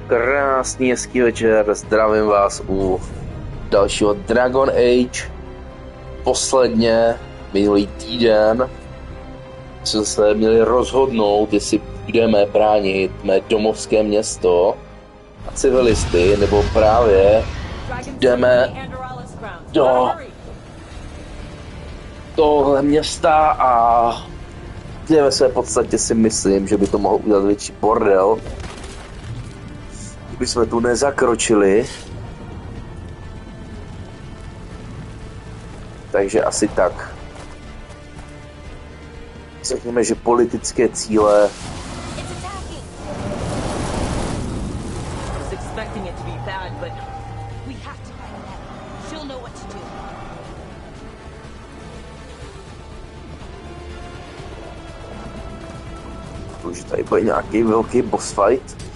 Krásný, hezký večer, zdravím vás u dalšího Dragon Age. Posledně minulý týden jsme se měli rozhodnout, jestli budeme bránit mé domovské město a civilisty, nebo právě jdeme do tohle města a ve své podstatě si myslím, že by to mohl udělat větší bordel, kdyby jsme tu nezakročili. Takže asi tak. Řekněme, že politické cíle že tady bude nějaký velký boss fight.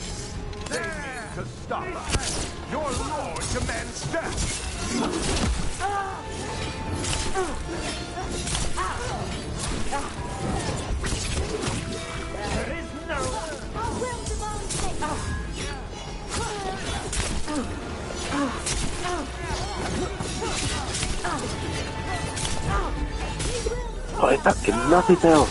Ale taky napitel.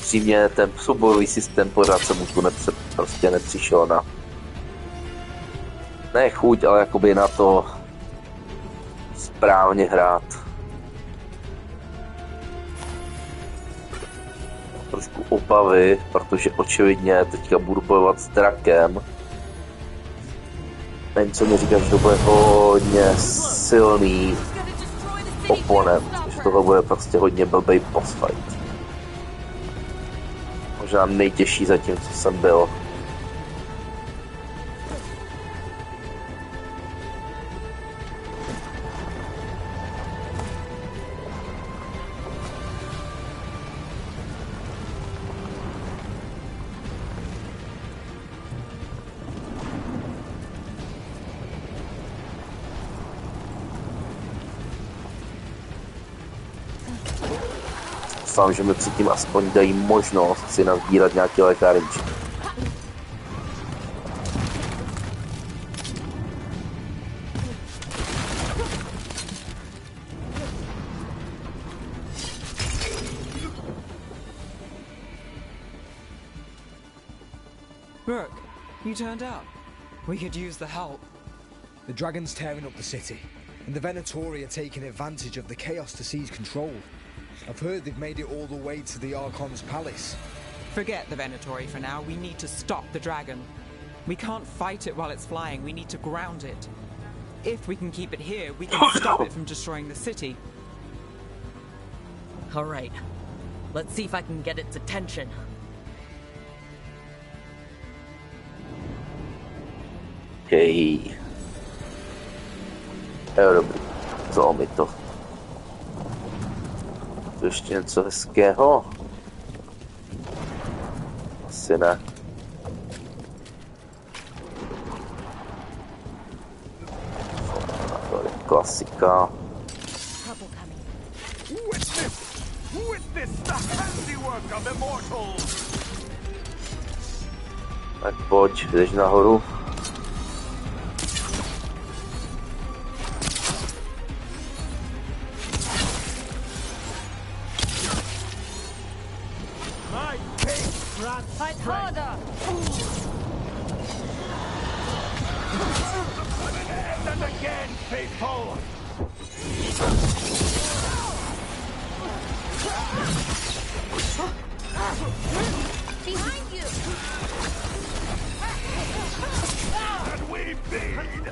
Přímě ten souborový systém pořád se mu tu prostě nepřišel na ne chuť, ale jakoby na to správně hrát. Trošku obavy, protože očividně teďka budu bojovat s drakem. Ten, co mi říká, že to bude hodně silný oponent, že tohle bude prostě hodně blbej boss fight. Možná nejtěžší zatím, co jsem byl. Doufám, že mi předtím aspoň dají možnost si nazbírat nějaký lékárničky. Brooke, you turned up. We could use the help. The dragon's tearing up the city, and the Venatori are taking advantage of the chaos to seize control. I've heard they've made it all the way to the Archon's palace. Forget the Venatori for now. We need to stop the dragon. We can't fight it while it's flying. We need to ground it. If we can keep it here, we can stop it from destroying the city. All right. Let's see if I can get its attention. Hej. Jo, dobrý. Co mi to? Ještě něco hezkého? Asi ne. Klasika. Witness the handiwork of immortals. Tak pojď, jdeš nahoru. My case ran Fight harder! and again, faithful. Behind you! And we bleed.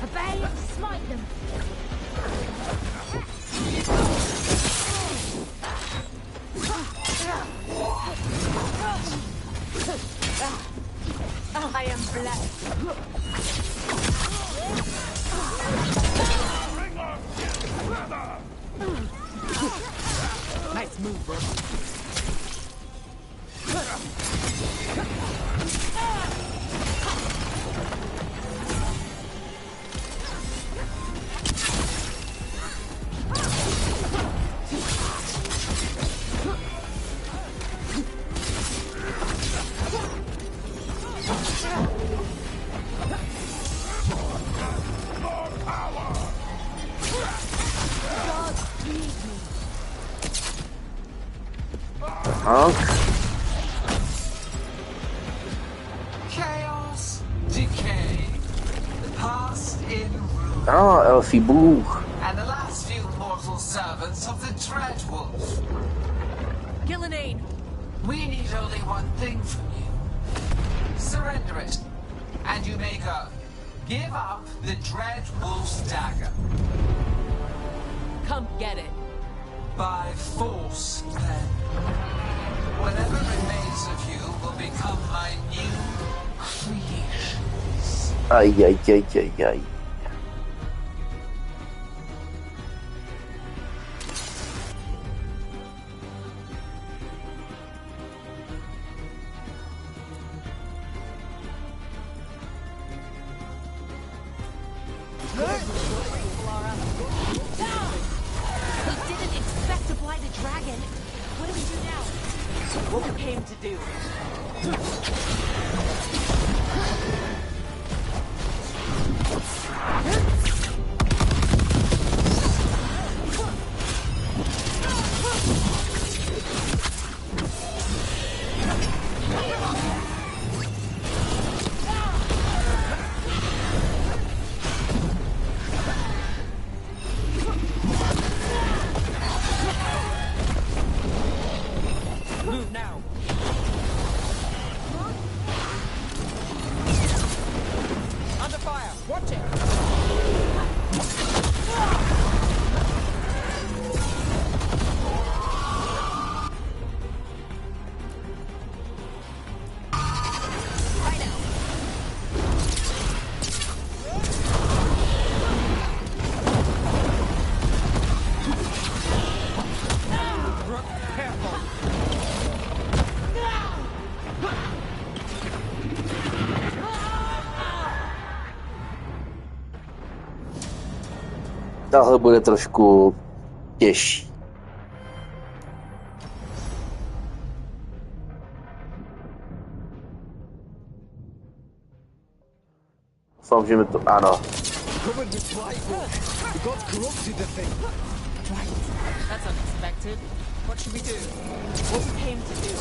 Obey and smite them! I am blessed. Bring our together. Nice move, bro. Chaos, decay, the past in ruin, Elfie Bůh. and the last few mortal servants of the Dreadwolf. Gillenane! We need only one thing from you. Surrender it, and you may go. Give up the Dreadwolf's dagger. Come get it. By force, then. Whatever remains of you will become my new creations. Aj, aj, aj, aj, aj. We didn't expect to fly the dragon. What do we do now? What we came to do. Move now. Under fire. Watch it. Rook, careful. Tahle bude trošku těžší. Doufám, že mi to... Ano. Covered with Veilguard. The gods corrupted the thing. That's unexpected. What should we do? What we came to do.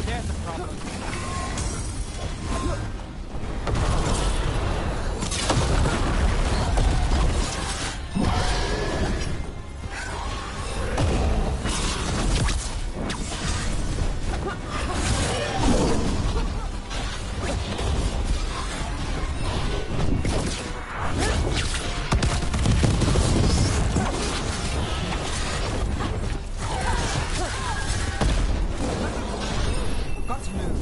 There's the problem. Got to move.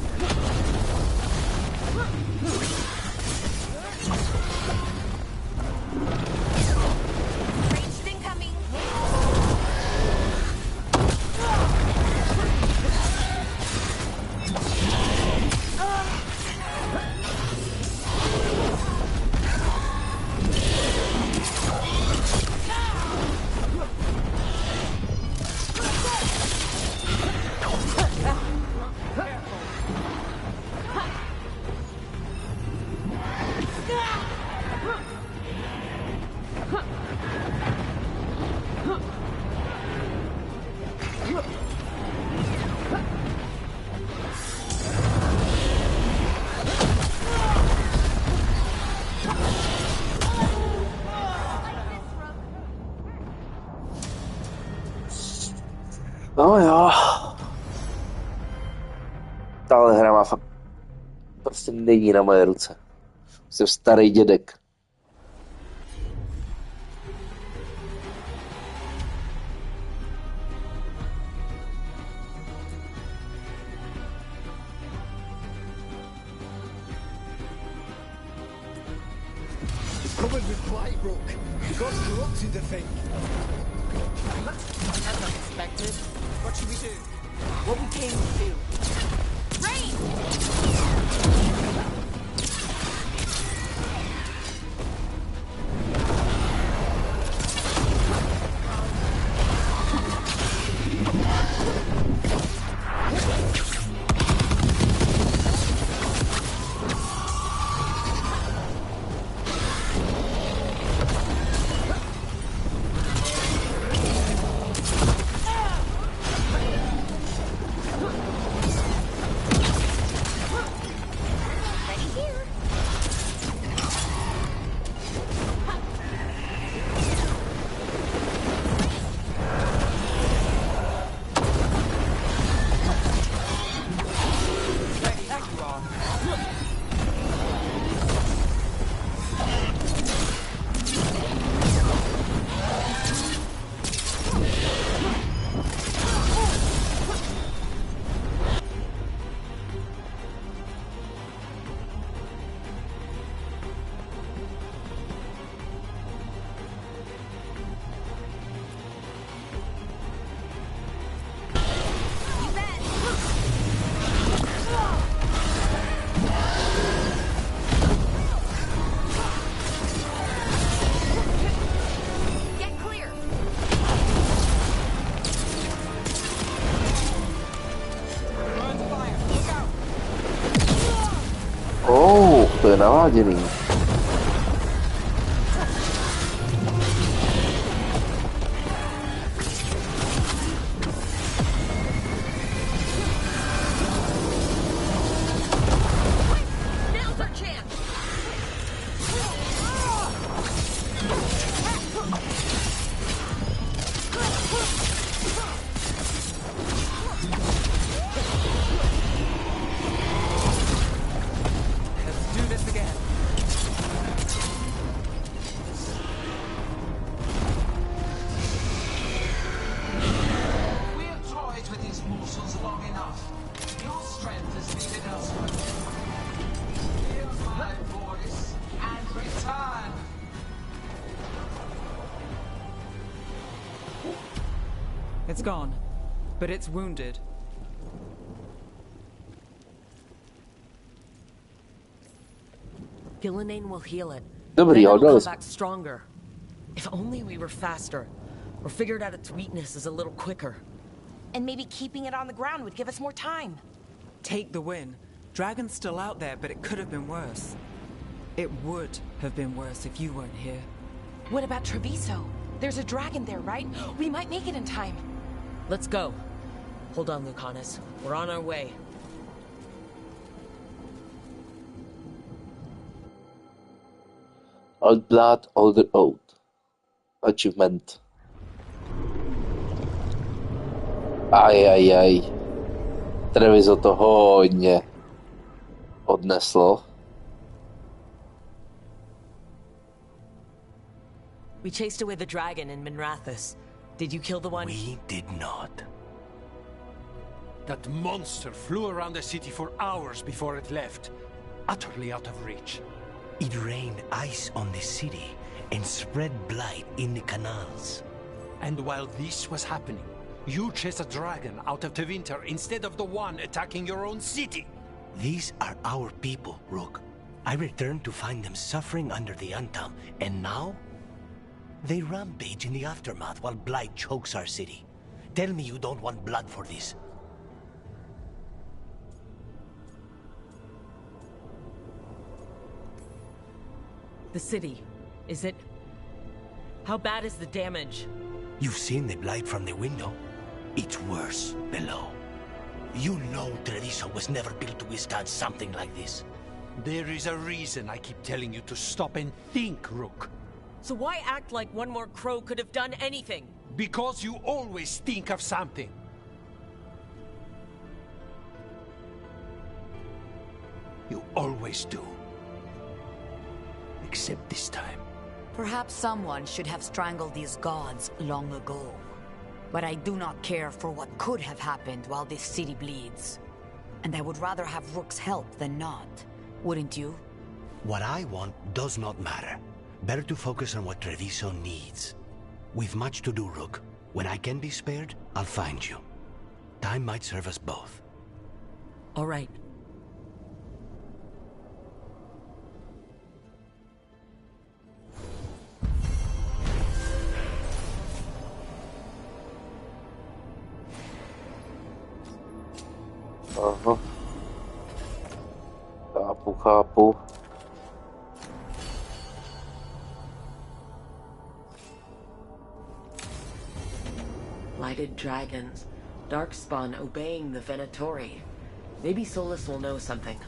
není na moje ruce. Jsem starý dědek. Covered with blight, Rook. God corrupted the thing. That's unexpected. What should we do? What we came to do. To je naláděný. It's gone, but it's wounded. Gillenane will heal it. Dobrý, Then it'll dali come jsme. back stronger. If only we were faster, or figured out its weaknesses a little quicker. And maybe keeping it on the ground would give us more time. Take the win. Dragon's still out there, but it could have been worse. It would have been worse if you weren't here. What about Treviso? There's a dragon there, right? We might make it in time. Let's go. Hold on, Lucanus. We're on our way. Old blood, older oath. Achievement. Ajajaj. Treviso to hodně odneslo. We chased away the dragon in Minrathous. Did you kill the one? We did not. That monster flew around the city for hours before it left, utterly out of reach. It rained ice on the city and spread blight in the canals. And while this was happening, you chased a dragon out of Tevinter instead of the one attacking your own city. These are our people, Rook. I returned to find them suffering under the Untom, and now? They rampage in the aftermath while blight chokes our city. Tell me you don't want blood for this. The city. Is it... How bad is the damage? You've seen the blight from the window. It's worse below. You know Treviso was never built to withstand something like this. There is a reason I keep telling you to stop and think, Rook. So why act like one more crow could have done anything? Because you always think of something. You always always do. Except this time. Perhaps someone should have strangled these gods long ago. But I do not care for what could have happened while this city bleeds. And I would rather have Rook's help than not. Wouldn't you? What I want does not matter. Better to focus on what Treviso needs. We've much to do, Rook. When I can be spared, I'll find you. Time might serve us both. All right. Aha. Chápu. Lighted dragons. Darkspawn obeying the Venatori. Maybe Solus will know something.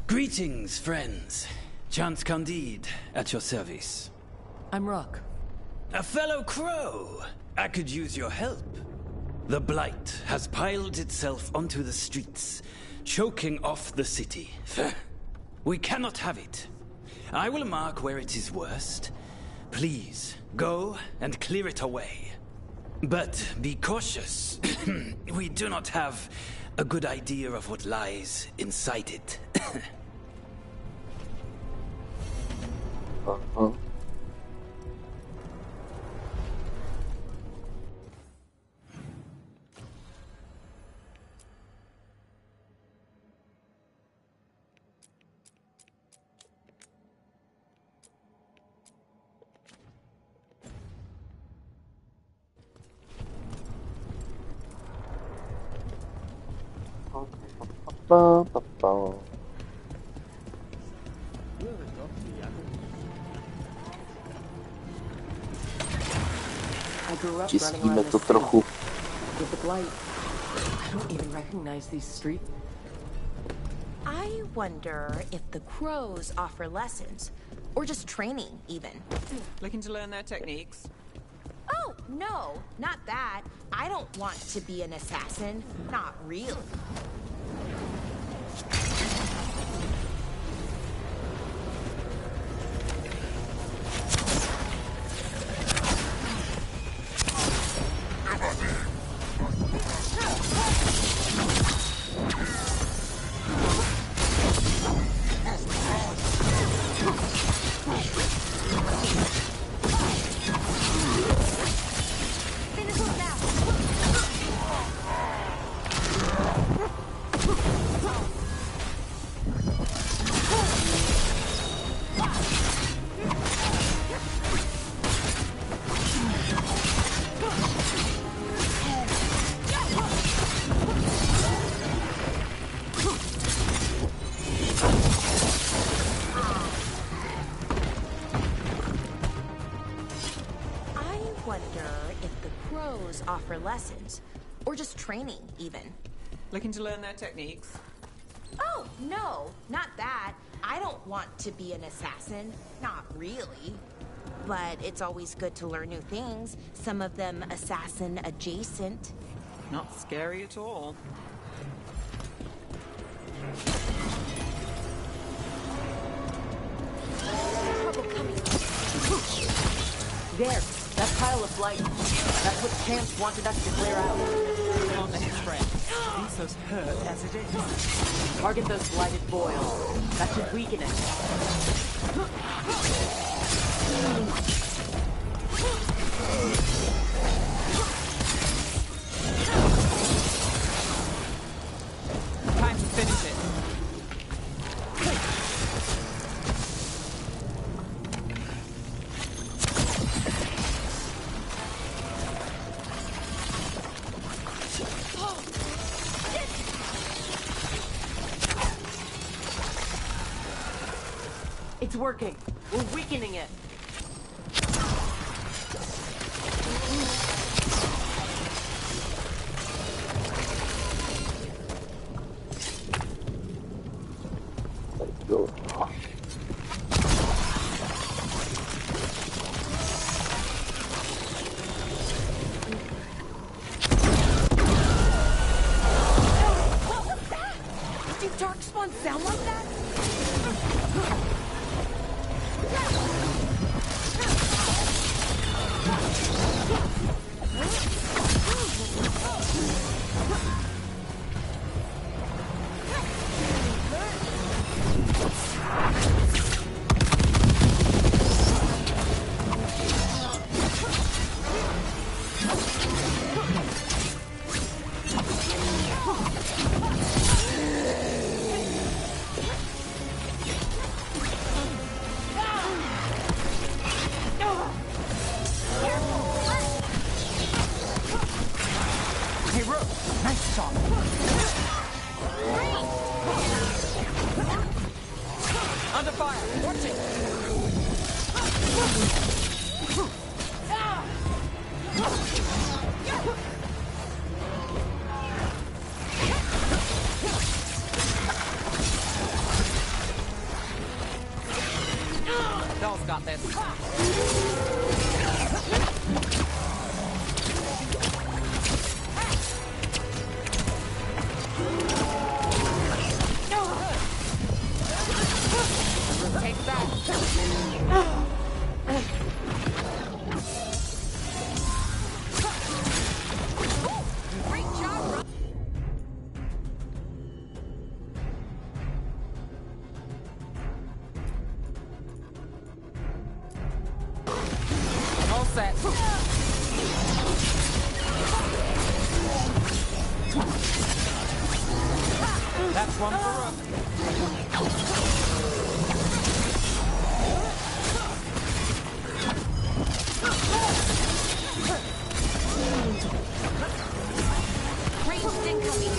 Greetings, friends. Chance Candide, at your service. I'm Rook. A fellow crow! I could use your help. The Blight has piled itself onto the streets, choking off the city. We cannot have it. I will mark where it is worst. Please, go and clear it away. But be cautious. We do not have a good idea of what lies inside it. I grew up running Čistíme around to this trochu. city with the Blight. I don't even recognize these streets. I wonder if the crows offer lessons. Or just training, even. Looking to learn their techniques? Oh, no, not that. I don't want to be an assassin. Not really. Offer lessons. Or just training, even. Looking to learn their techniques? Oh, no, not that. I don't want to be an assassin. Not really. But it's always good to learn new things. Some of them assassin adjacent. Not scary at all. Trouble coming. There, that pile of Blight. That's what Chance wanted us to clear out. Can't let his friend. Viso's hurt as it is. Target those blighted boils. That should weaken it. Time to finish it. It's working. We're weakening it. set. That's one for Rook. Ranged incoming.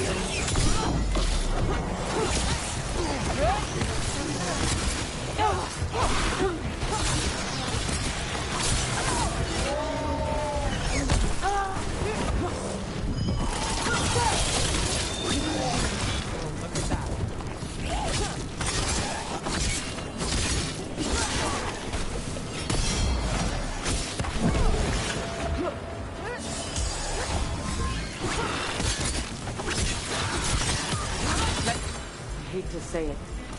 I hate to say it,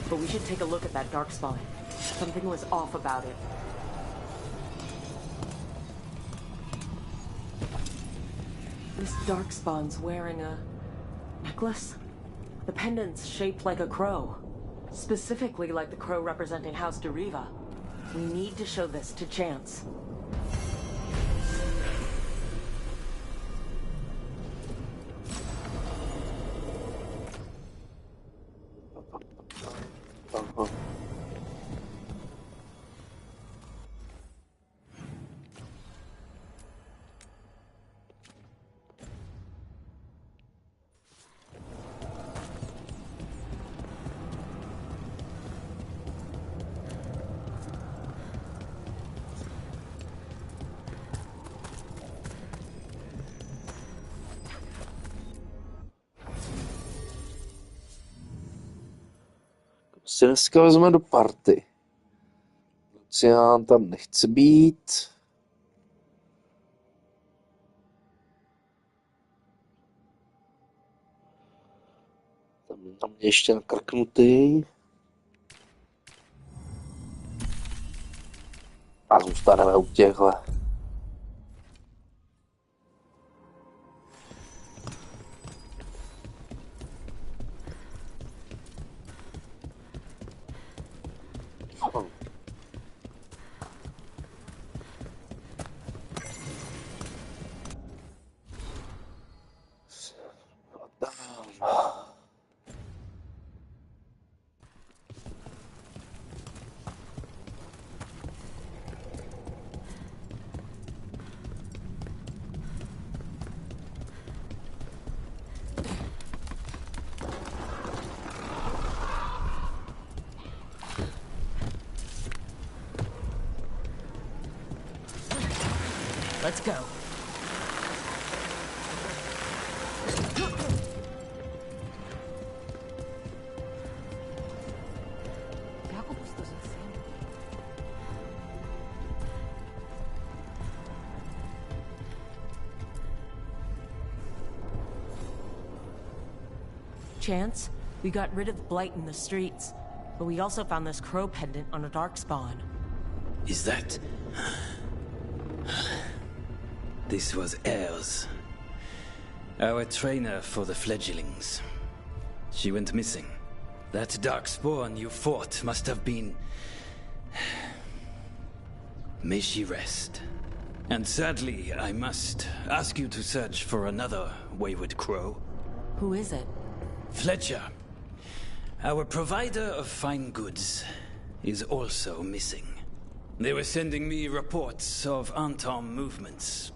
but we should take a look at that darkspawn. Something was off about it. This darkspawn's wearing a necklace? The pendant's shaped like a crow. Specifically like the crow representing House Deriva. We need to show this to Chance. Aha. Si dneska vezme do party. Lucián tam nechce být. Tam na mě ještě nakrknutý. A zůstaneme u těchhle. Let's go. Chance, we got rid of the blight in the streets, but we also found this crow pendant on a darkspawn. Is that... This was Ayers, our trainer for the fledglings. She went missing. That darkspawn you fought must have been... May she rest. And sadly, I must ask you to search for another wayward crow. Who is it? Fletcher, our provider of fine goods, is also missing. They were sending me reports of Antom movements.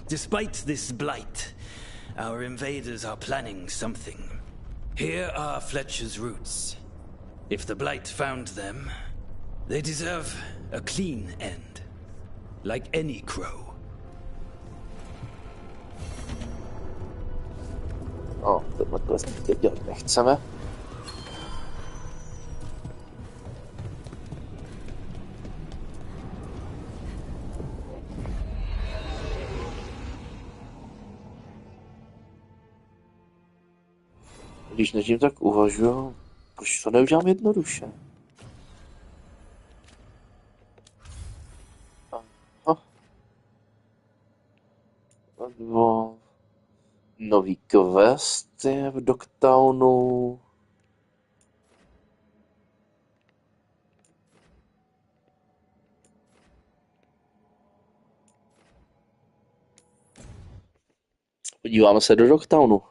Despite this blight, our invaders are planning something. Here are Fletcher's roots. If the blight found them, they deserve a clean end, like any crow. O, tenhle quest teď dělat nechceme. Když nad tím tak uvažuji, proč to neudělám jednoduše? Aha. Dva nový quest je v Dogtownu. Podíváme se do Dogtownu.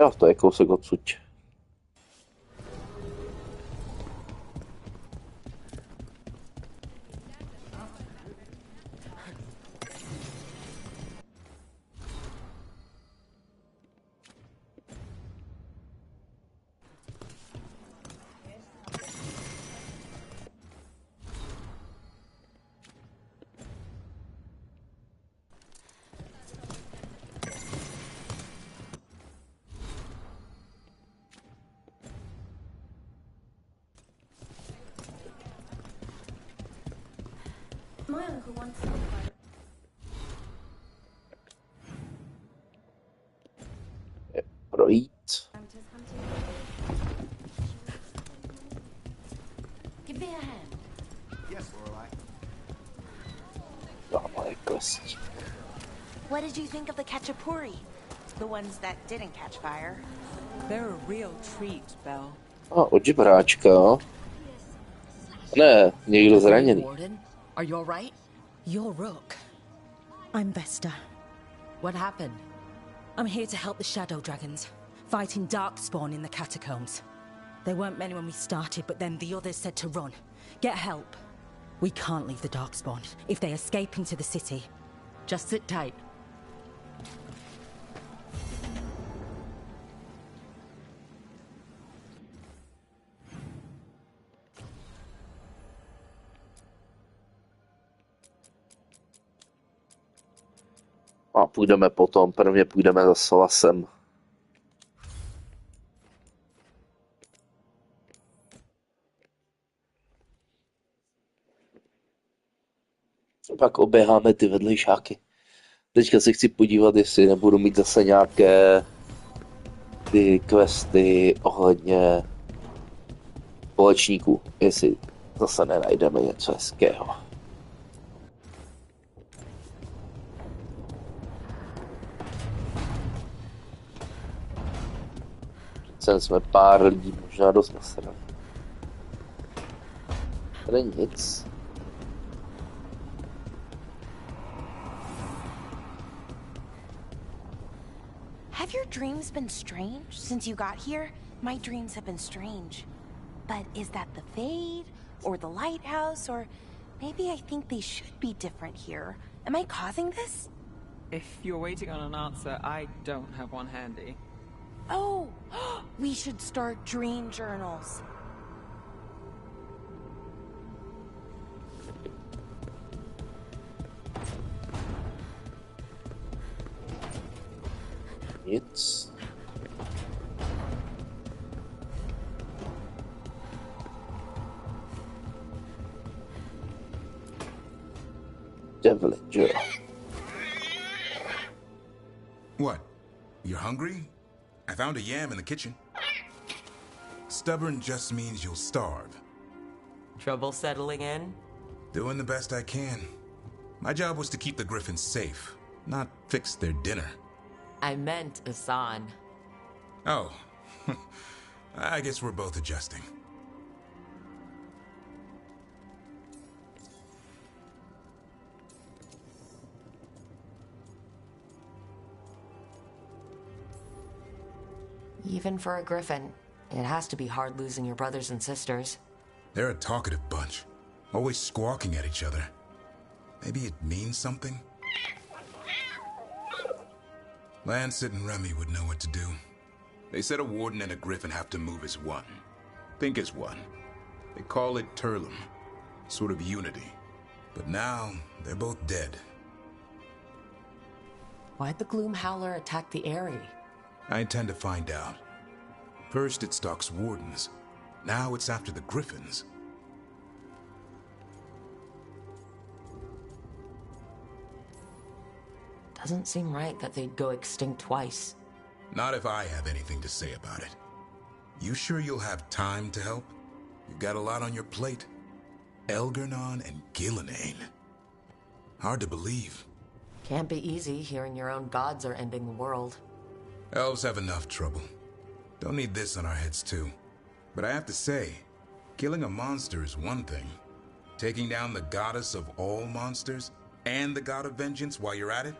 Jo, to je kousek odsud. My uncle wants some fire. Projít. Give me a hand. Yes, Lorelai. Dáme klesí. What did you think of the Khachapuri? The ones that didn't catch fire? They're a real treat, Belle. A od žebráčka. Ne, někdo zraněný. Warden, are you all right? You're Rook. I'm Vesta. What happened? I'm here to help the Shadow Dragons, fighting Darkspawn in the catacombs. There weren't many when we started, but then the others said to run. Get help. We can't leave the Darkspawn. If they escape into the city. Just sit tight. A půjdeme potom, prvně půjdeme za Solasem. Pak oběháme ty vedlejšáky. Teďka si chci podívat, jestli nebudu mít zase nějaké ty questy ohledně společníků. Jestli zase nenajdeme něco hezkého. Přece jsme pár lidí možná dost nasrali. Tady nic. Have your dreams been strange since you got here? My dreams have been strange. But is that the Fade, or the lighthouse, or maybe I think they should be different here? Am I causing this? If you're waiting on an answer, I don't have one handy. Oh, we should start dream journals. Nic. Devilinger. What? You're hungry? I found a yam in the kitchen. Stubborn just means you'll starve. Trouble settling in? Doing the best I can. My job was to keep the Griffins safe, not fix their dinner. I meant Asan. Oh. I guess we're both adjusting. Even for a griffin, it has to be hard losing your brothers and sisters. They're a talkative bunch, always squawking at each other. Maybe it means something? Lancet and Remy would know what to do. They said a warden and a griffin have to move as one. Think as one. They call it Turlum, sort of unity. But now, they're both dead. Why'd the Gloom Howler attack the Eyrie? I intend to find out. First it stalks wardens. Now it's after the griffins. Doesn't seem right that they'd go extinct twice. Not if I have anything to say about it. You sure you'll have time to help? You've got a lot on your plate. Elgernon and Gillenane. Hard to believe. Can't be easy hearing your own gods are ending the world. Elves have enough trouble. Don't need this on our heads too. But I have to say, killing a monster is one thing. Taking down the goddess of all monsters and the god of vengeance while you're at it?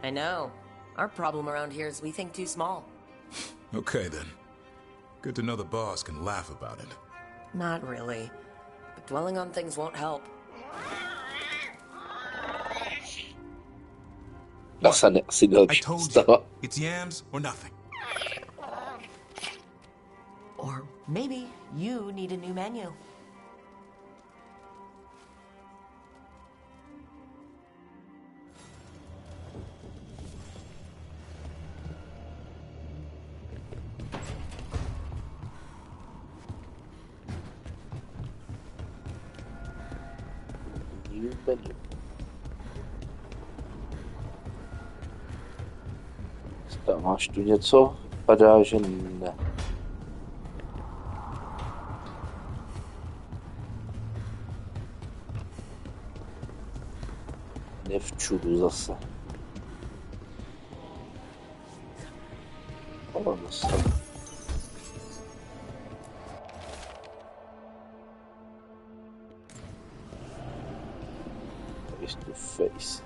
I know. Our problem around here is we think too small. Okay then. Good to know the boss can laugh about it. Not really. But dwelling on things won't help. Zase asi další I told postava. you, it's yams or nothing. Or maybe you need a new menu. New menu. Máš tu něco? Padá, že ne. Nevčudu zase. O, zase. Face to face.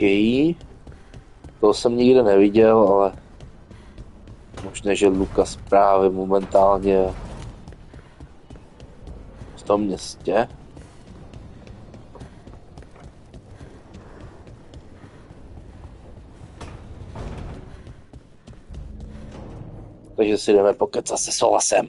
Její. To jsem nikde neviděl, ale možná, že Lukas právě momentálně v tom městě. Takže si jdeme pokecat se Solasem.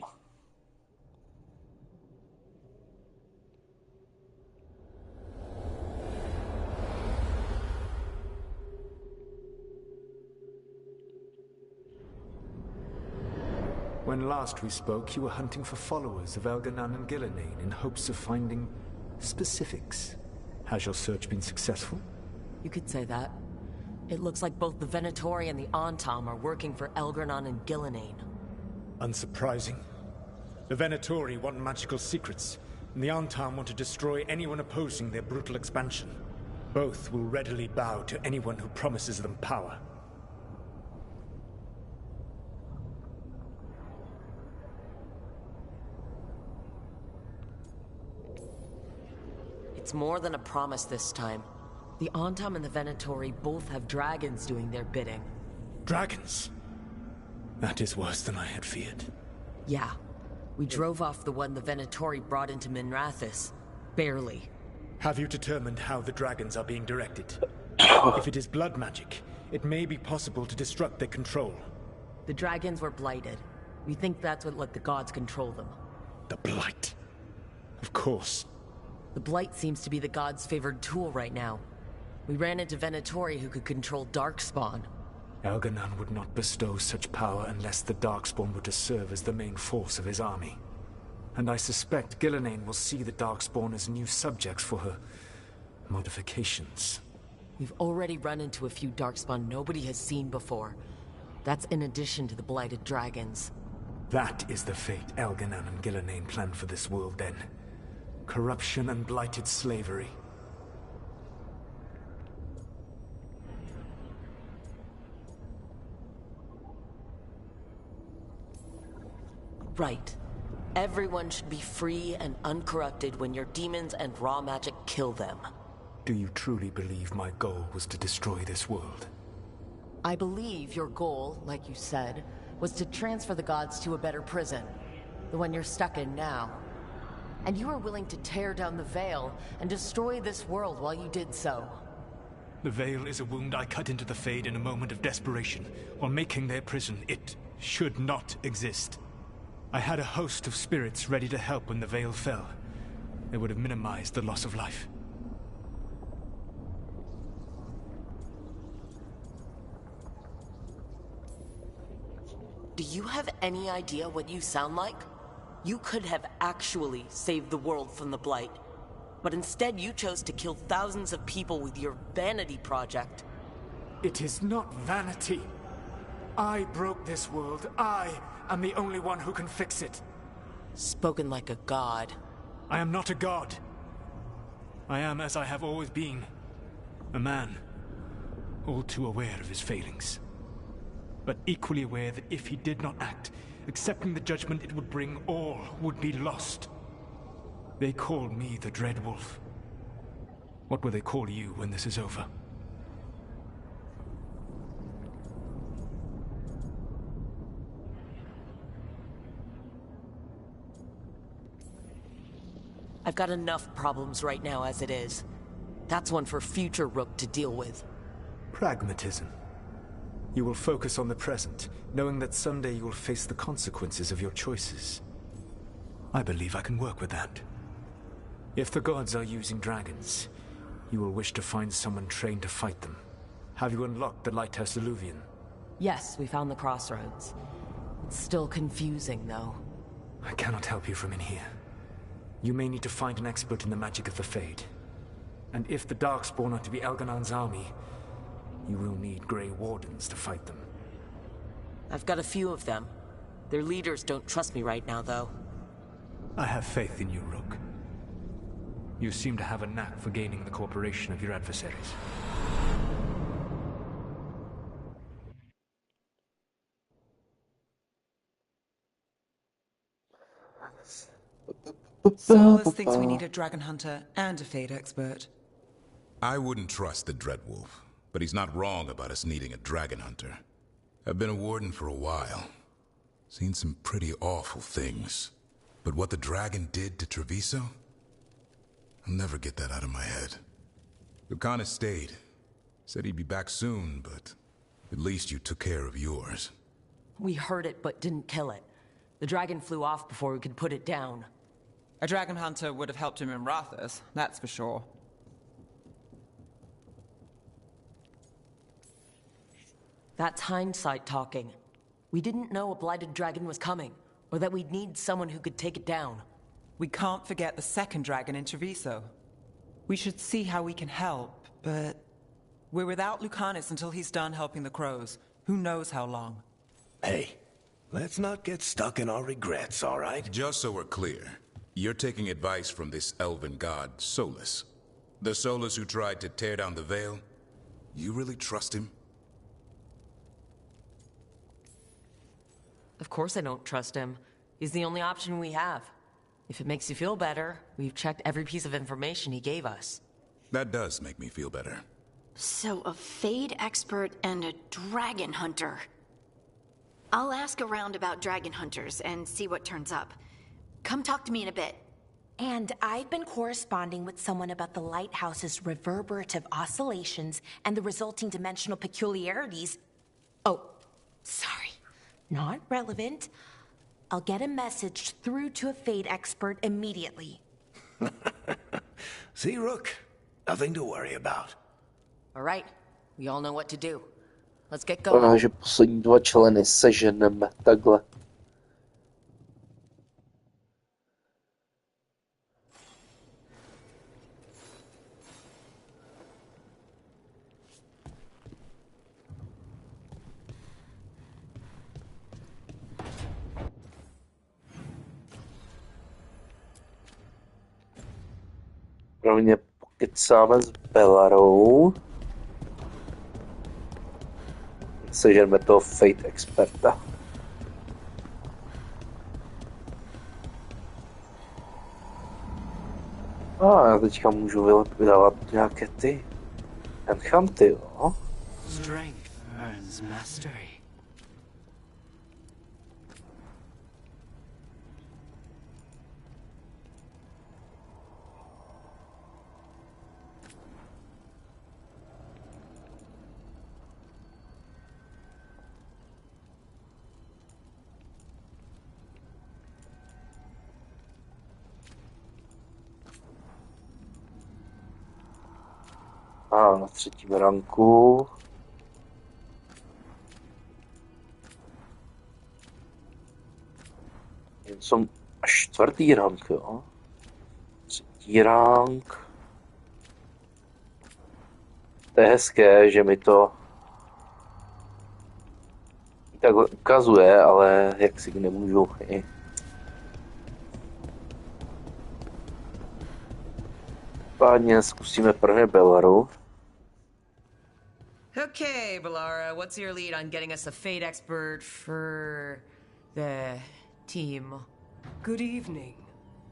When last we spoke, you were hunting for followers of Elganan and Gillenane in hopes of finding specifics. Has your search been successful? You could say that. It looks like both the Venatori and the Antam are working for Elgranon and Gillenane. Unsurprising. The Venatori want magical secrets, and the Antam want to destroy anyone opposing their brutal expansion. Both will readily bow to anyone who promises them power. It's more than a promise this time. The Antam and the Venatori both have dragons doing their bidding. Dragons? That is worse than I had feared. Yeah. We drove off the one the Venatori brought into Minrathis. Barely. Have you determined how the dragons are being directed? If it is blood magic, it may be possible to disrupt their control. The dragons were blighted. We think that's what let the gods control them. The Blight. Of course. The Blight seems to be the gods' favored tool right now. We ran into Venatori who could control Darkspawn. Elganan would not bestow such power unless the Darkspawn were to serve as the main force of his army. And I suspect Gillenane will see the Darkspawn as new subjects for her modifications. We've already run into a few Darkspawn nobody has seen before. That's in addition to the blighted dragons. That is the fate Elganan and Gillenane planned for this world then. Corruption and blighted slavery. Right. Everyone should be free and uncorrupted when your demons and raw magic kill them. Do you truly believe my goal was to destroy this world? I believe your goal, like you said, was to transfer the gods to a better prison. The one you're stuck in now. And you were willing to tear down the Veil and destroy this world while you did so. The Veil is a wound I cut into the Fade in a moment of desperation, while making their prison. It should not exist. I had a host of spirits ready to help when the Veil fell. It would have minimized the loss of life. do you have any idea what you sound like? You could have actually saved the world from the Blight. But instead you chose to kill thousands of people with your vanity project. It is not vanity. I broke this world. I am the only one who can fix it. Spoken like a god. I am not a god. I am as I have always been. A man, all too aware of his failings. But equally aware that if he did not act, accepting the judgment it would bring, all would be lost. They call me the Dread Wolf. What will they call you when this is over? I've got enough problems right now as it is. That's one for future Rook to deal with. Pragmatism. You will focus on the present, knowing that someday you will face the consequences of your choices. I believe I can work with that. If the gods are using dragons, you will wish to find someone trained to fight them. Have you unlocked the Lighthouse Illuvian? Yes, we found the crossroads. It's still confusing, though. I cannot help you from in here. You may need to find an expert in the magic of the Fade. And if the Darkspawn are to be Elganon's army, you will need Grey Wardens to fight them. I've got a few of them. Their leaders don't trust me right now, though. I have faith in you, Rook. You seem to have a knack for gaining the cooperation of your adversaries. Solus thinks we need a dragon hunter and a Fade expert. I wouldn't trust the Dreadwolf, but he's not wrong about us needing a dragon hunter. I've been a warden for a while. Seen some pretty awful things. But what the dragon did to Treviso? I'll never get that out of my head. Lucana stayed. Said he'd be back soon, but at least you took care of yours. We heard it, but didn't kill it. The dragon flew off before we could put it down. A dragon hunter would have helped him in Rathas, that's for sure. That's hindsight talking. We didn't know a blighted dragon was coming, or that we'd need someone who could take it down. We can't forget the second dragon in Treviso. We should see how we can help, but we're without Lucanus until he's done helping the crows. Who knows how long? Hey, let's not get stuck in our regrets, all right? Just so we're clear, you're taking advice from this elven god, Solus. The Solus who tried to tear down the Veil? You really trust him? Of course I don't trust him. He's the only option we have. If it makes you feel better, we've checked every piece of information he gave us. That does make me feel better. So a Fade expert and a dragon hunter. I'll ask around about dragon hunters and see what turns up. Come talk to me in a bit. And I've been corresponding with someone about the lighthouse's reverberative oscillations and the resulting dimensional peculiarities. Oh, sorry. Not relevant. I'll get a message through to a Fade expert immediately. See, Rook? Nothing to worry about. All right. We all know what to do. Let's get going. Že poslední dva členy seženeme takhle. Prvně pokecáme s Belarou. Seženeme toho Fate experta. Já teďka můžu vydávat nějaké ty enchanty, jo? Strength earns mastery. A na třetím ranku. Jsem až 4. rank, jo? 3. rank. To je hezké, že mi to takhle ukazuje, ale jak si nemůžu. Pádně zkusíme prvně Bellaru. Okay, Bellara, what's your lead on getting us a fate expert for the team? Good evening.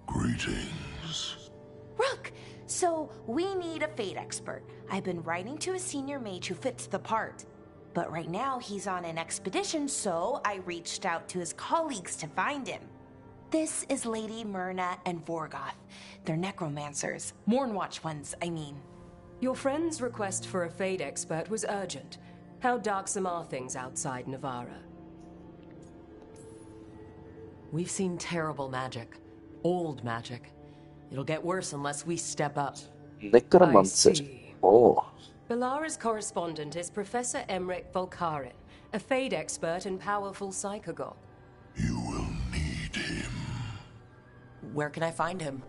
Greetings. Rook, so we need a fate expert. I've been writing to a senior mage who fits the part. But right now he's on an expedition, so I reached out to his colleagues to find him. This is Lady Myrna and Vorgoth. They're necromancers. Mournwatch ones, I mean. Your friend's request for a fate expert was urgent. How darksome are things outside Navarra? We've seen terrible magic. Old magic. It'll get worse unless we step up. Necromanceři. Oh. Bellara's correspondent is Professor Emmerich Volkarin, a fate expert and powerful psychogog. Where can I find him?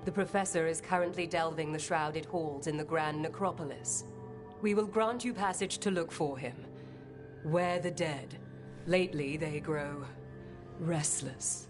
The professor is currently delving the shrouded halls in the Grand Necropolis. We will grant you passage to look for him. Where the dead. Lately they grow restless.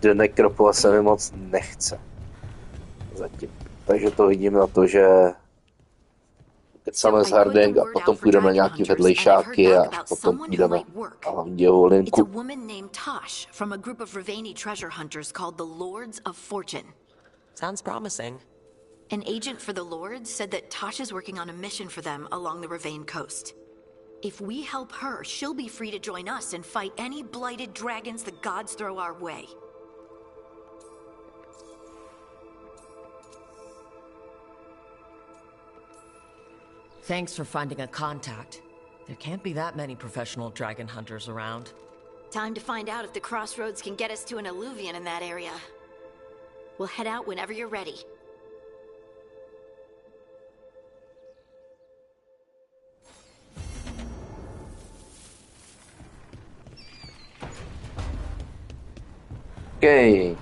Do Nekropole se mi moc nechce. Zatím. Takže to vidím na to, že kecáme s Harding a potom půjdeme na nějaký vedlejšáky a potom půjdeme na hlavní linku. It's a woman named Tosh from a group of Ravaini treasure hunters called the Lords of Fortune. Sounds promising. An agent for the Lords said that Tosh is working on a mission for them along the Ravain coast. If we help her, she'll be free to join us and fight any blighted dragons the gods throw our way. Thanks for finding a contact. There can't be that many professional dragon hunters around. Time to find out if the crossroads can get us to an alluvion in that area. We'll head out whenever you're ready. Okay.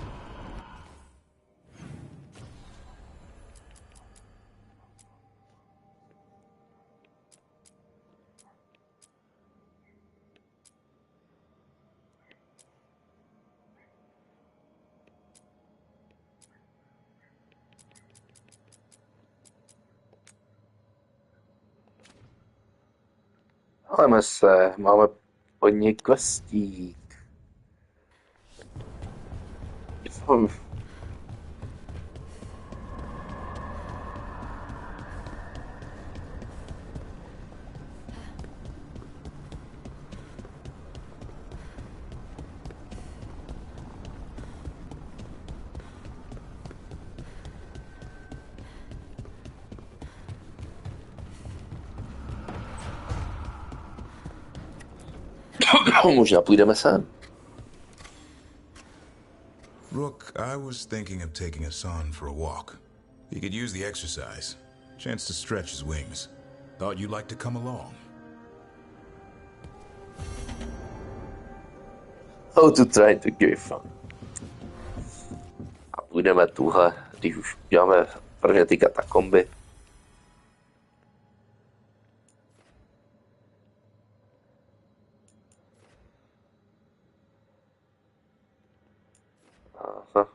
Haleme se, máme od něj questík. Možná půjdeme sem. Rook, I was thinking of taking Hassan for a walk. He could use the exercise. Chance to stretch his wings. Thought you'd like to come along. How to try to give fun. A půjdeme tuhle, když už děláme prvně ty katakomby. Aha.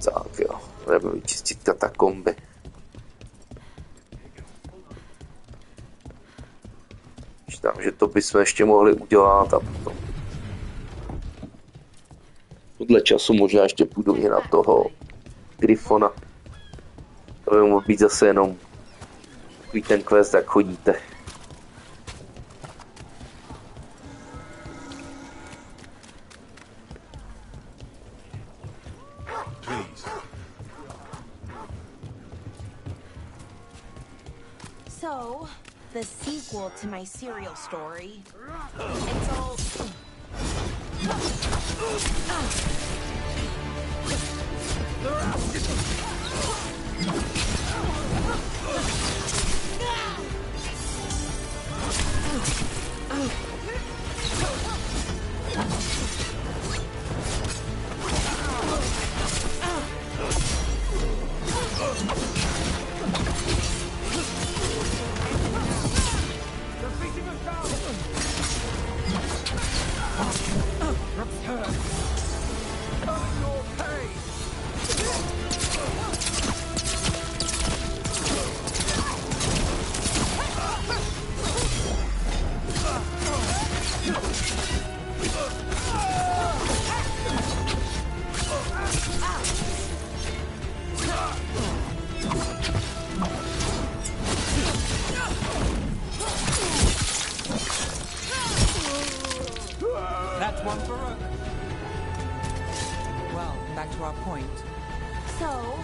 Tak jo, budeme vyčistit katakomby. Říkám, že to bychom ještě mohli udělat a potom. Podle času možná ještě půjdu i na toho Gryfona. To by mohl být zase jenom takový ten quest, jak chodíte. So, the sequel to my serial story. It's all... That's one for Rook. Well, back to our point. So,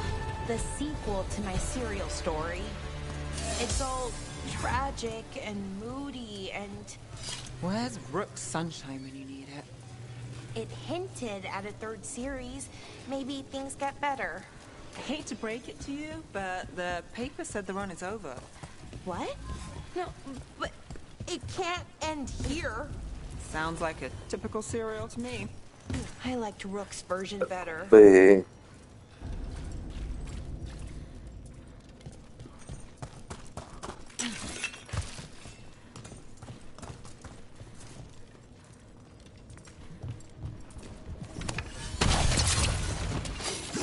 the sequel to my serial story. It's all tragic and moody and... Where's Rook's sunshine when you need it? It hinted at a third series. Maybe things get better. I hate to break it to you, but the paper said the run is over. What? No, but it can't end here. Sounds like a typical serial to me. I liked Rook's version better. By.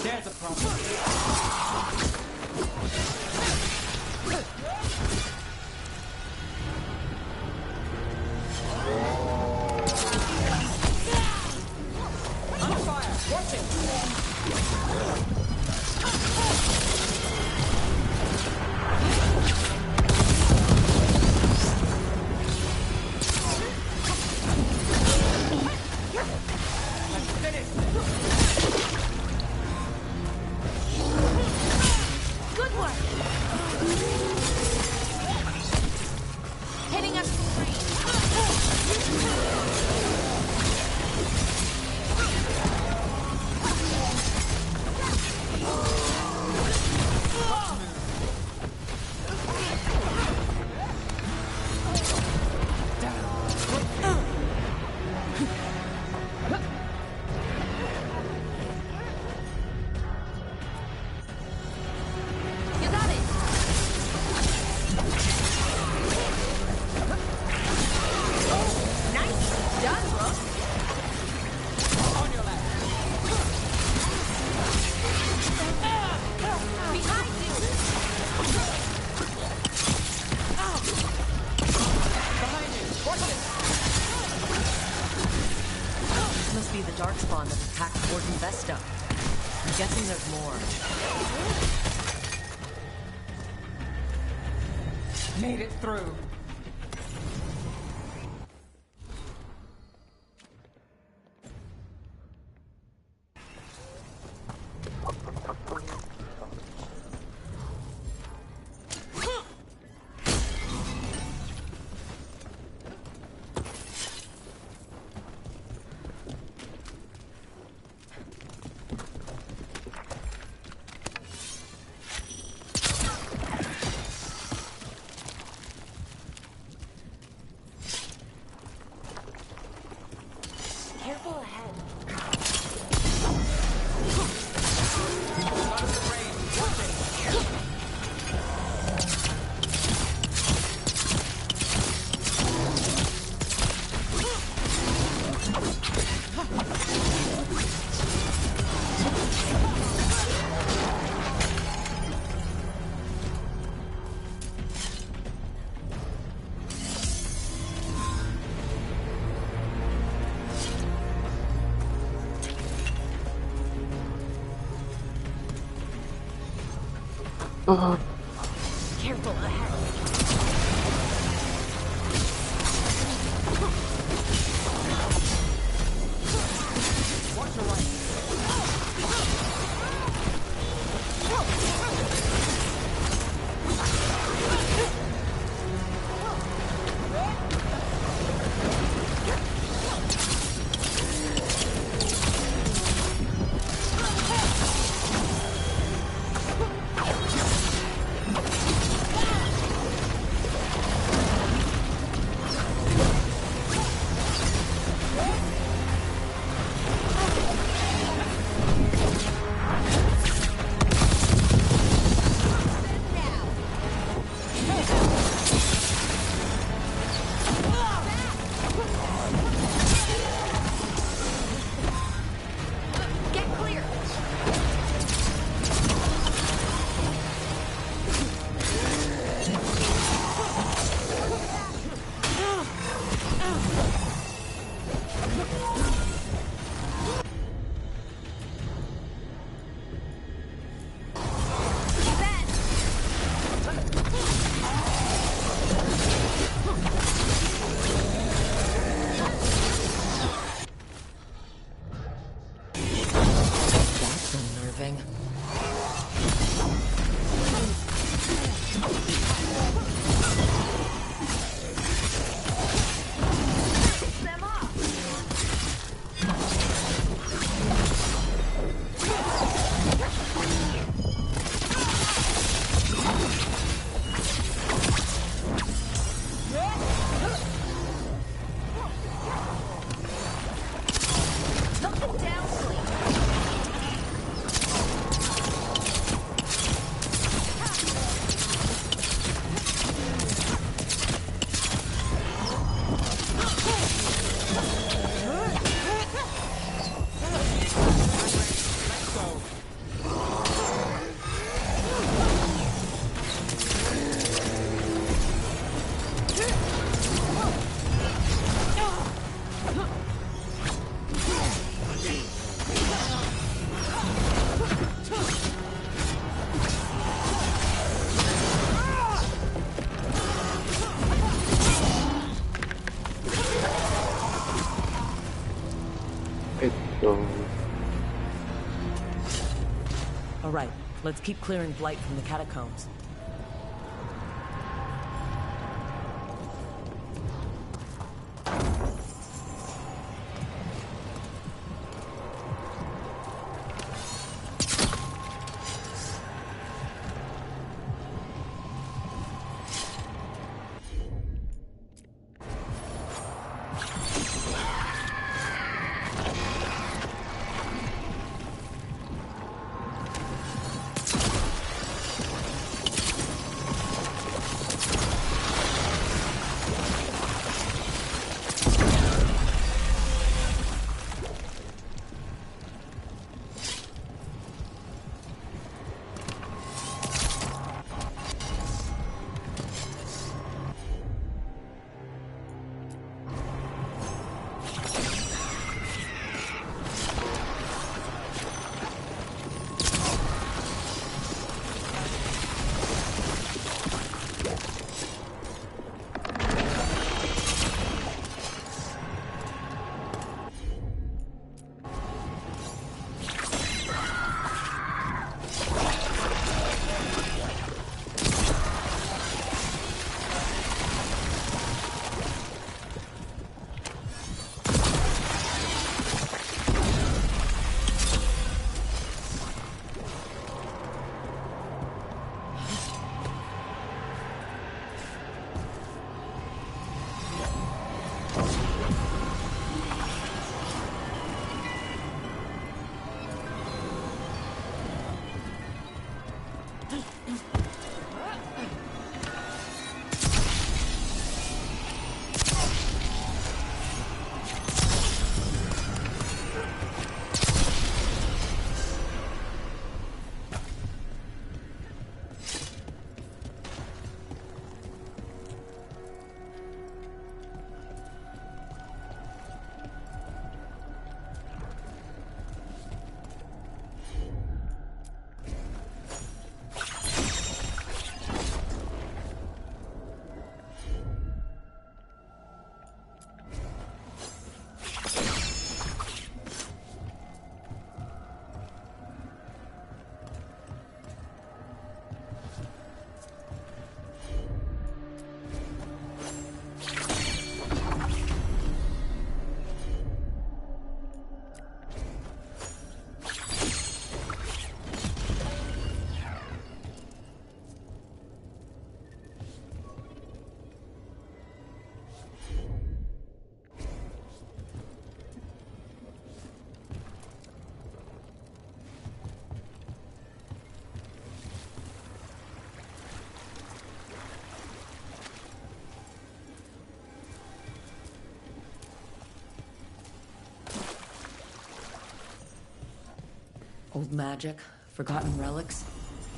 There's a problem. On fire! Watch it! Let's finish this! Good work! Hitting us from range. You got it! Nice done, Rook! On your left. Behind you! Behind you! Watch it! Must be the Darkspawn that attacked Warden Vesta. I'm guessing there's more. Made it through. Careful ahead. Careful ahead. anything. All right, let's keep clearing Blight from the catacombs. Old magic, forgotten relics.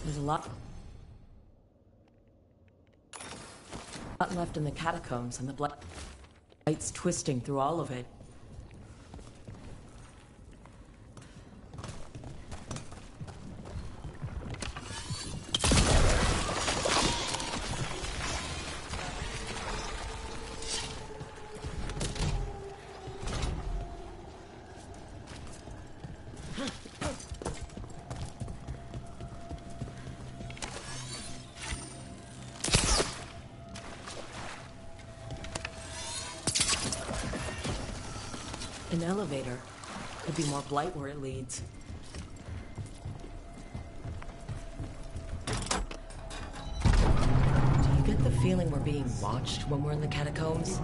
There's a lot left in the catacombs, and the blight's twisting through all of it. An elevator. Could be more blight where it leads. Do you get the feeling we're being watched when we're in the catacombs?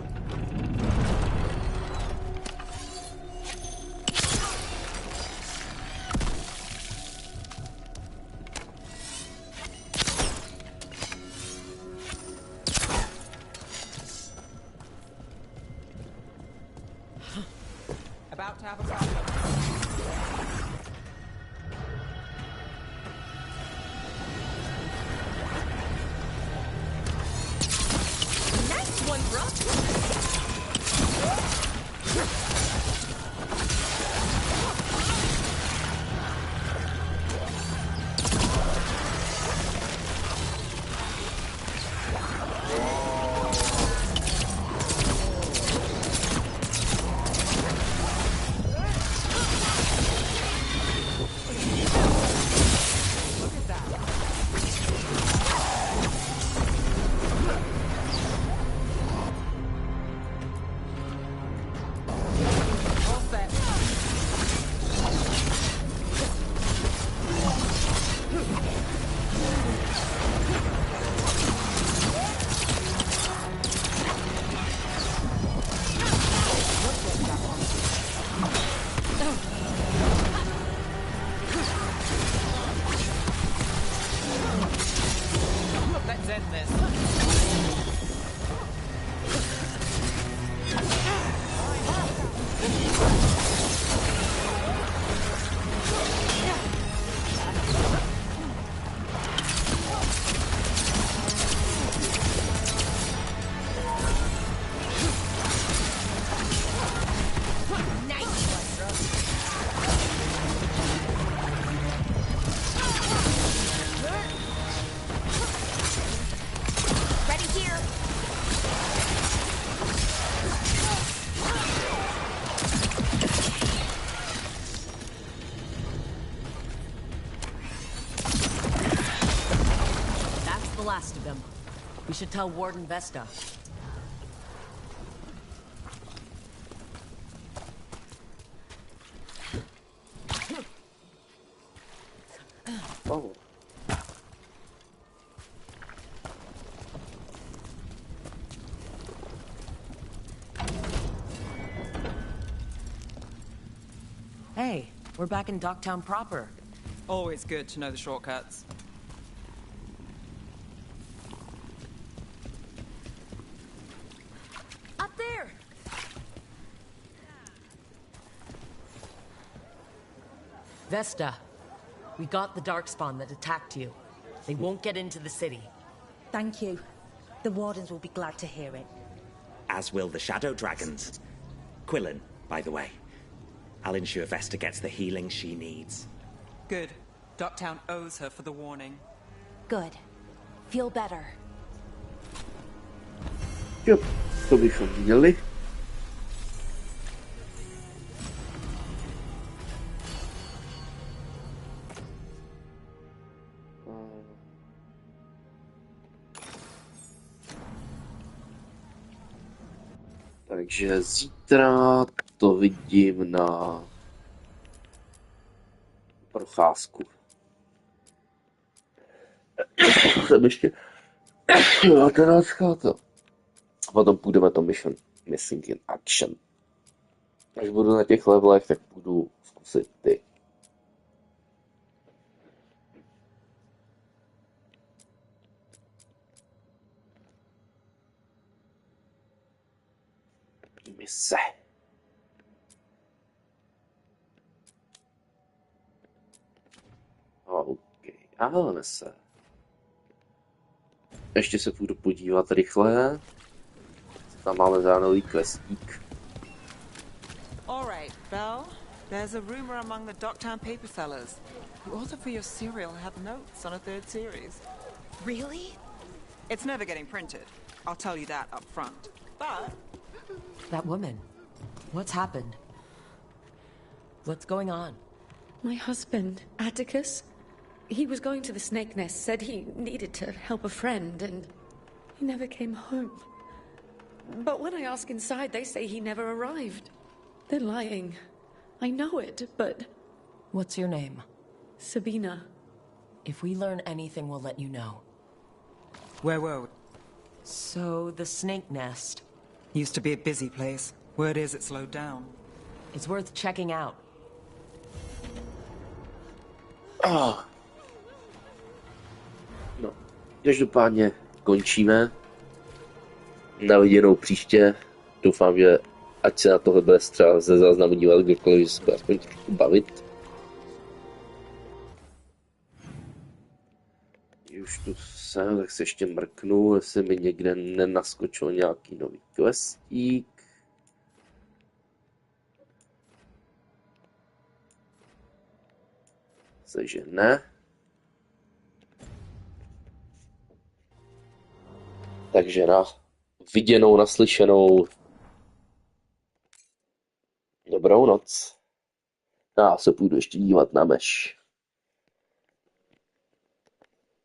About to have a problem. Nice one, bro! Let's end this. Ready here. That's the last of them. We should tell Warden Vesta. Oh. Hey, we're back in Docktown proper. Always good to know the shortcuts. Up there! Vesta, we got the Darkspawn that attacked you. They won't get into the city. Thank you. The Wardens will be glad to hear it. As will the Shadow Dragons. Quillen, by the way. I'll ensure Vesta gets the healing she needs. Good. Docktown owes her for the warning. Good. Feel better. Jo, to bychom měli. Takže zítra to vidím na procházku. Jsem ještě 19. A potom půjdeme to mission Missing in Action. Až budu na těch levelech, tak budu zkusit ty. Mise. OK, ale se. Ještě se půjdu podívat rychle. Tam máme zánový questík. Alright, Belle. There's a rumor among the Docktown paper sellers. The author for your serial had notes on a third series. Really? It's never getting printed. I'll tell you that up front. But... That woman. What's happened? What's going on? My husband, Atticus, he was going to the Snake Nest, said he needed to help a friend, and he never came home. But when I ask inside, they say he never arrived. They're lying. I know it, but... What's your name? Sabina. If we learn anything, we'll let you know. Where were we? So, the snake nest. Used to be a busy place. Word is it slowed down. It's worth checking out. No, každopádně končíme. Na viděnou příště. Doufám, že ať se na tohle bude třeba ze záznamu dívat kdokoliv, že se bude aspoň trošku bavit. Už tu jsem, tak se ještě mrknu, jestli mi někde nenaskočil nějaký nový questík. Takže ne. Takže na viděnou, naslyšenou. Dobrou noc. Já se půjdu ještě dívat na meš.